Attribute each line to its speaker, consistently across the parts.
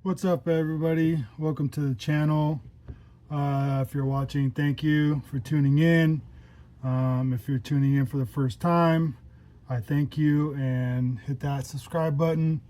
Speaker 1: What's up, everybody? Welcome to the channel. If you're watching, thank you for tuning in. If you're tuning in for the first time, I thank you, and hit that subscribe button,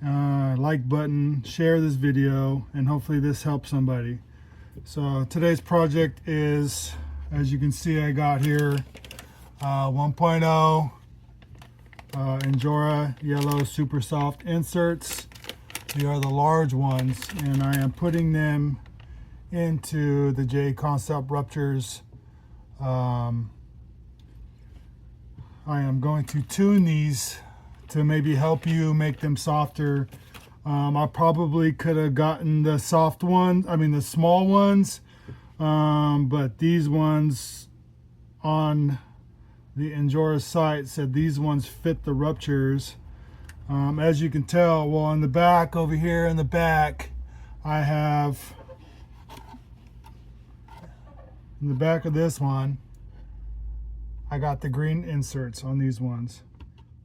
Speaker 1: like button, share this video, and hopefully this helps somebody. So today's project is, as you can see, I got here 1.0 Injora yellow super soft inserts. They are the large ones, and I am putting them into the J Concept Ruptures. I am going to tune these to maybe help you make them softer. I probably could have gotten the soft ones, the small ones, but these ones on the Injora site said these ones fit the ruptures. As you can tell, well, on the back over here in the back, I have, in the back of this one, I got the green inserts on these ones.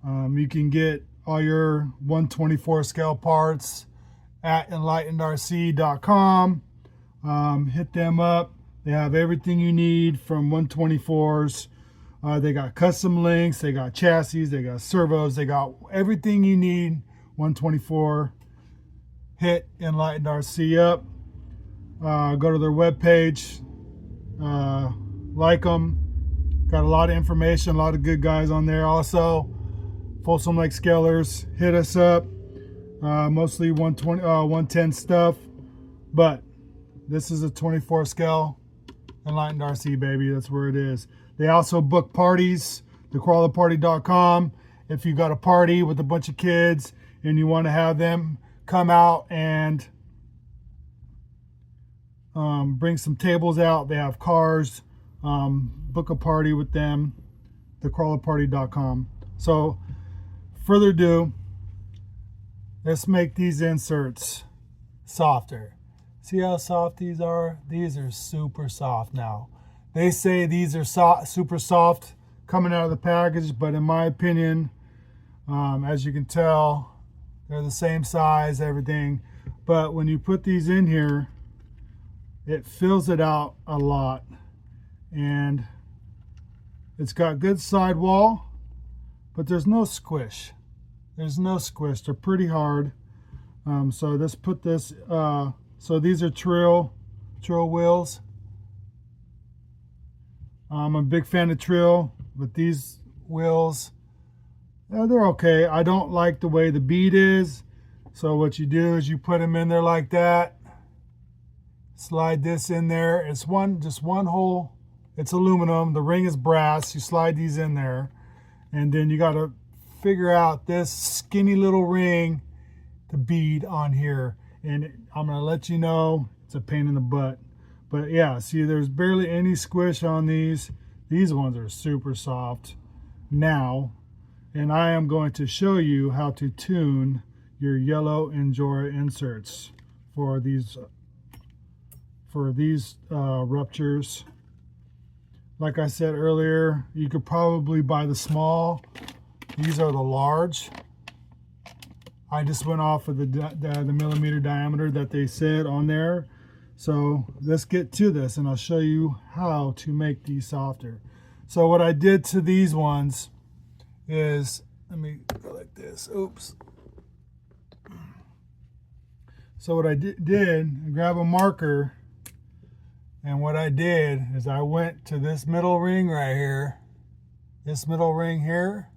Speaker 1: You can get all your 124 scale parts at enlightenedrc.com. Hit them up. They have everything you need from 124s. They got custom links, they got chassis, they got servos, they got everything you need. 124. Hit Enlightened RC up. Go to their webpage. Like them. Got a lot of information, a lot of good guys on there. Also, Folsom Lake Scalers, hit us up. Mostly 120, 110 stuff, but this is a 24 scale Enlightened RC, baby. That's where it is. They also book parties, thecrawlerparty.com. If you got a party with a bunch of kids and you want to have them come out and bring some tables out, they have cars. Book a party with them, thecrawlerparty.com. So, further ado, let's make these inserts softer. See how soft these are? These are super soft now. They say these are super soft coming out of the package, but in my opinion, as you can tell, they're the same size, everything. But when you put these in here, it fills it out a lot. And it's got good sidewall, but there's no squish. There's no squish. They're pretty hard. So let's put this, so these are Trill wheels. I'm a big fan of Trill, but these wheels, they're okay. I don't like the way the bead is. So what you do is you put them in there like that. Slide this in there. It's just one hole. It's aluminum. The ring is brass. You slide these in there. And then you got to figure out this skinny little ring to bead on here. And I'm going to let you know, it's a pain in the butt. But yeah, see, there's barely any squish on these. These ones are super soft now. And I am going to show you how to tune your yellow Injora inserts for these ruptures. Like I said earlier, you could probably buy the small. These are the large. I just went off of the millimeter diameter that they said on there. So let's get to this, and I'll show you how to make these softer. So what I did to these ones is, let me go like this. Oops. So what I did, grab a marker, and what I did is I went to this middle ring right here, this middle ring here,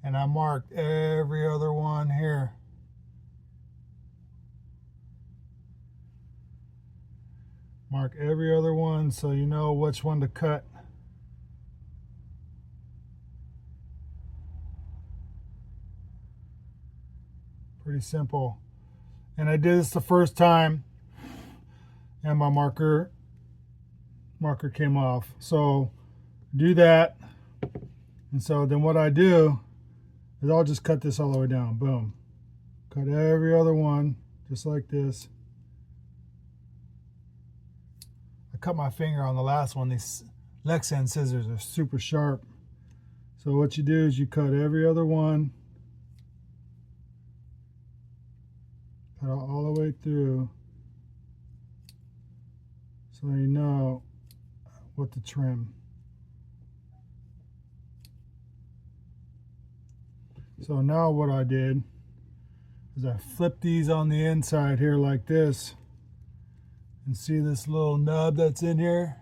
Speaker 1: and I marked every other one here. Mark every other one so you know which one to cut. Pretty simple. And I did this the first time, and my marker came off. So do that. And so then what I do is I'll just cut this all the way down. Boom. Cut every other one just like this. I cut my finger on the last one. These Lexan scissors are super sharp. So what you do is you cut every other one Cut all the way through so you know what to trim. So now what I did is I flipped these on the inside here like this, and see this little nub that's in here,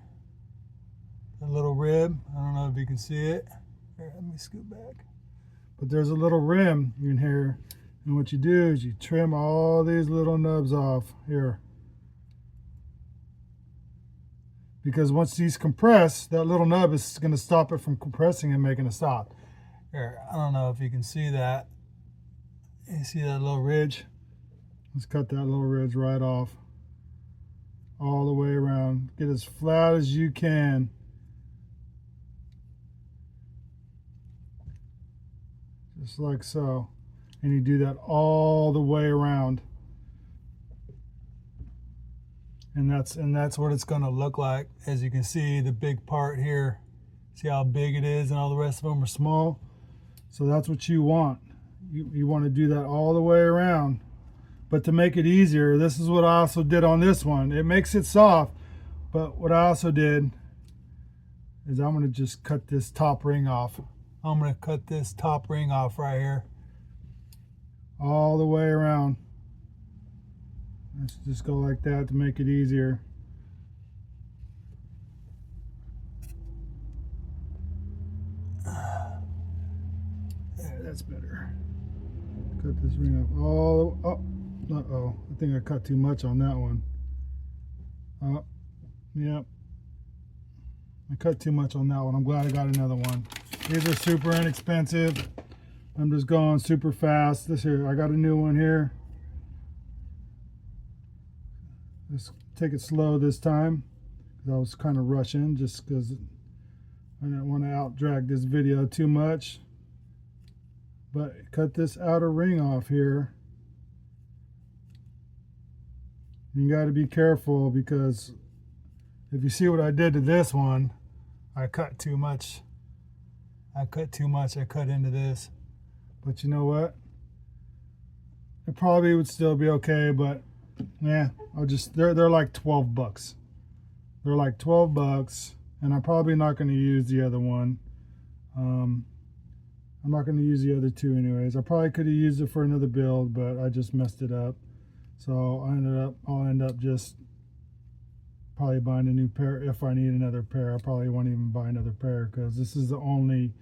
Speaker 1: a little rib. I don't know if you can see it. Here, let me scoot back. But there's a little rim in here, and what you do is you trim all these little nubs off here. Because once these compress, that little nub is going to stop it from compressing and making a stop. Here, I don't know if you can see that. You see that little ridge? Let's cut that little ridge right off. All the way around. Get as flat as you can. Just like so. And you do that all the way around. And that's what it's going to look like. As you can see, the big part here. See how big it is, and all the rest of them are small. So that's what you want. You want to do that all the way around. But to make it easier, this is what I also did on this one. It makes it soft, but what I also did is I'm going to just cut this top ring off. I'm going to cut this top ring off right here. All the way around. Let's just go like that to make it easier. That's better. Cut this ring off. Oh, uh-oh. I think I cut too much on that one. Yep. I cut too much on that one. I'm glad I got another one. These are super inexpensive. I'm just going super fast. This here, I got a new one here. Let's take it slow this time, because I was kind of rushing just because I didn't want to out drag this video too much. But cut this outer ring off here. You got to be careful, because if you see what I did to this one, I cut too much. I cut into this. But you know what? It probably would still be okay, but yeah, they're like 12 bucks. They're like 12 bucks, and I'm probably not going to use the other one. I'm not going to use the other two anyways. I probably could have used it for another build, but I just messed it up. So I'll end up just probably buying a new pair. If I need another pair, I probably won't even buy another pair, because this is the only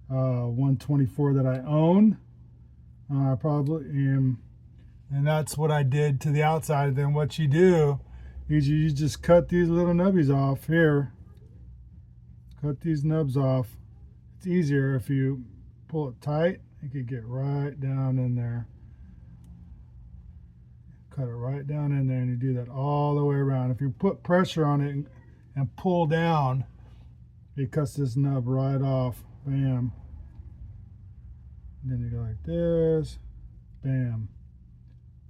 Speaker 1: 124 that I own. I probably am. And that's what I did to the outside. Then what you do is you just cut these little nubbies off here. Cut these nubs off. It's easier if you pull it tight. You can get right down in there. Cut it right down in there, and you do that all the way around. If you put pressure on it and pull down, it cuts this nub right off. Bam. And then you go like this. Bam.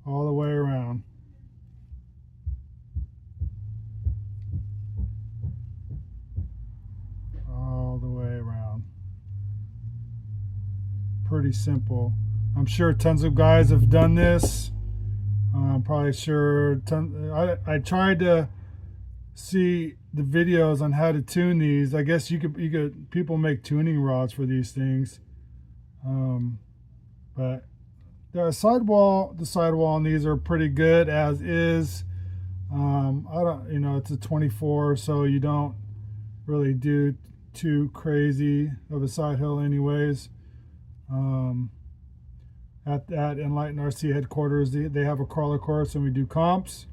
Speaker 1: All the way around. All the way around. Pretty simple. I'm sure tons of guys have done this. I'm probably sure I tried to see the videos on how to tune these. I guess you could people make tuning rods for these things. But the sidewall on these are pretty good as is. It's a 24, so you don't really do too crazy of a side hill anyways. At Enlighten RC headquarters, they have a crawler course, and we do comps.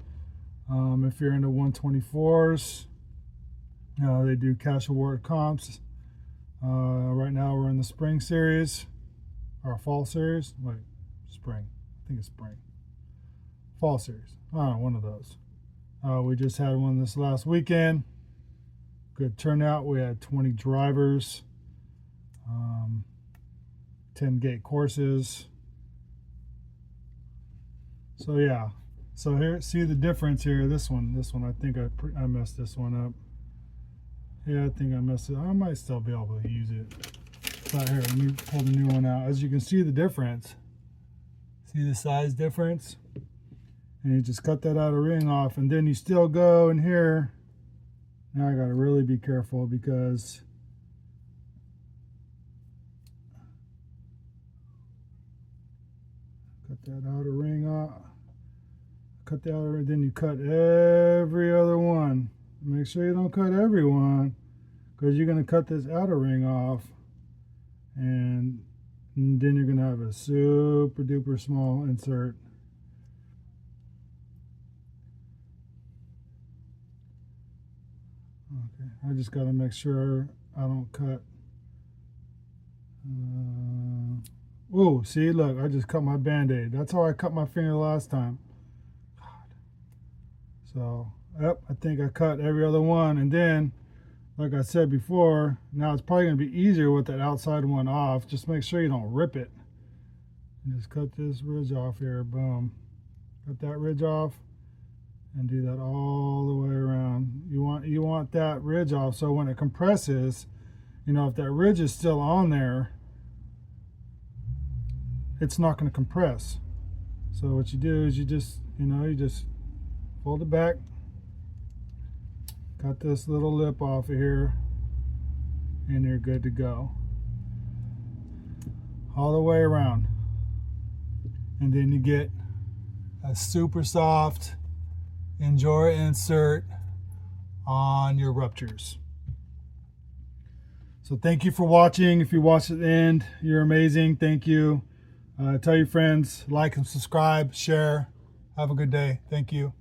Speaker 1: If you're into 124s, they do cash award comps. Right now we're in the spring series, or fall series. Wait, spring. I think it's spring. Fall series. One of those. We just had one this last weekend. Good turnout. We had 20 drivers, 10 gate courses. So yeah, so here, see the difference here. This one, I think I messed this one up. Yeah, I think I messed it. I might still be able to use it. But here, let me pull the new one out. As you can see the difference. See the size difference? And you just cut that outer ring off, and then you still go in here. Now I gotta really be careful because cut that outer ring off. Cut the outer ring, then you cut every other one. Make sure you don't cut every one, because you're gonna cut this outer ring off, and then you're gonna have a super duper small insert. Okay, I just got to make sure I don't cut. Oh, see, look, I just cut my Band-Aid. That's how I cut my finger last time. God. So, yep, I think I cut every other one. And then, like I said before, now it's probably going to be easier with that outside one off. Just make sure you don't rip it. Just cut this ridge off here. Boom. Cut that ridge off. And do that all the way around. You want that ridge off, so when it compresses, you know, if that ridge is still on there, it's not going to compress. So what you do is you just fold it back, cut this little lip off of here, and you're good to go. All the way around. And then you get a super soft Injora insert on your ruptures. So thank you for watching. If you watched to the end, you're amazing. Thank you. Tell your friends, like and subscribe, share. Have a good day. Thank you.